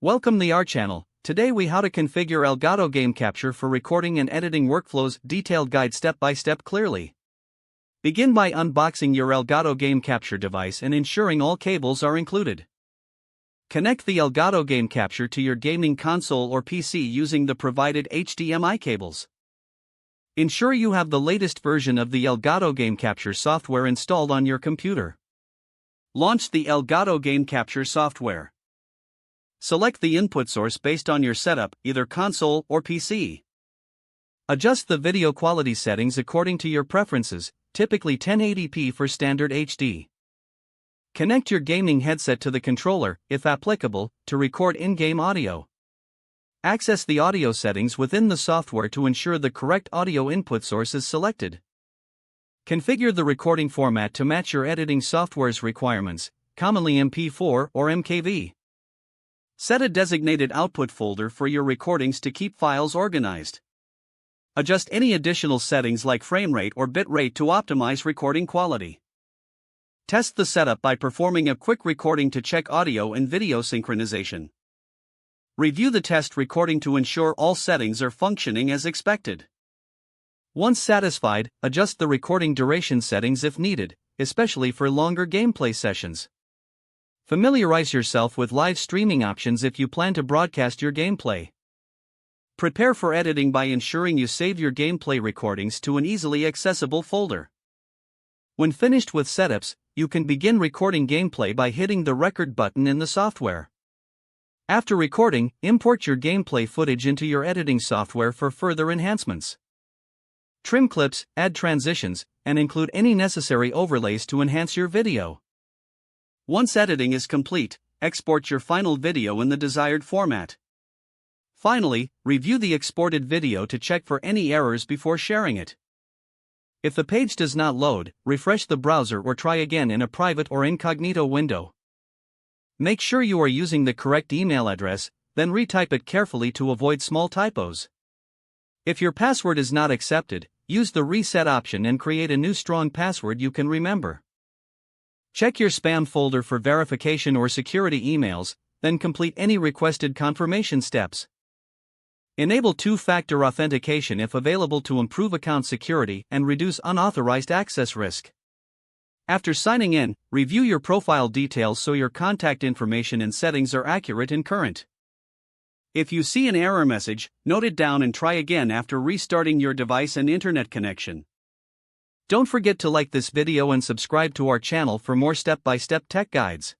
Welcome to our channel. Today we how to configure Elgato Game Capture for recording and editing workflows. Detailed guide step by step clearly. Begin by unboxing your Elgato Game Capture device and ensuring all cables are included. Connect the Elgato Game Capture to your gaming console or PC using the provided HDMI cables. Ensure you have the latest version of the Elgato Game Capture software installed on your computer. Launch the Elgato Game Capture software. Select the input source based on your setup, either console or PC. Adjust the video quality settings according to your preferences, typically 1080p for standard HD. Connect your gaming headset to the controller, if applicable, to record in-game audio. Access the audio settings within the software to ensure the correct audio input source is selected. Configure the recording format to match your editing software's requirements, commonly MP4 or MKV. Set a designated output folder for your recordings to keep files organized. Adjust any additional settings like frame rate or bit rate to optimize recording quality. Test the setup by performing a quick recording to check audio and video synchronization. Review the test recording to ensure all settings are functioning as expected. Once satisfied, adjust the recording duration settings if needed, especially for longer gameplay sessions. Familiarize yourself with live streaming options if you plan to broadcast your gameplay. Prepare for editing by ensuring you save your gameplay recordings to an easily accessible folder. When finished with setups, you can begin recording gameplay by hitting the record button in the software. After recording, import your gameplay footage into your editing software for further enhancements. Trim clips, add transitions, and include any necessary overlays to enhance your video. Once editing is complete, export your final video in the desired format. Finally, review the exported video to check for any errors before sharing it. If the page does not load, refresh the browser or try again in a private or incognito window. Make sure you are using the correct email address, then retype it carefully to avoid small typos. If your password is not accepted, use the reset option and create a new strong password you can remember. Check your spam folder for verification or security emails, then complete any requested confirmation steps. Enable two-factor authentication if available to improve account security and reduce unauthorized access risk. After signing in, review your profile details so your contact information and settings are accurate and current. If you see an error message, note it down and try again after restarting your device and internet connection. Don't forget to like this video and subscribe to our channel for more step-by-step tech guides.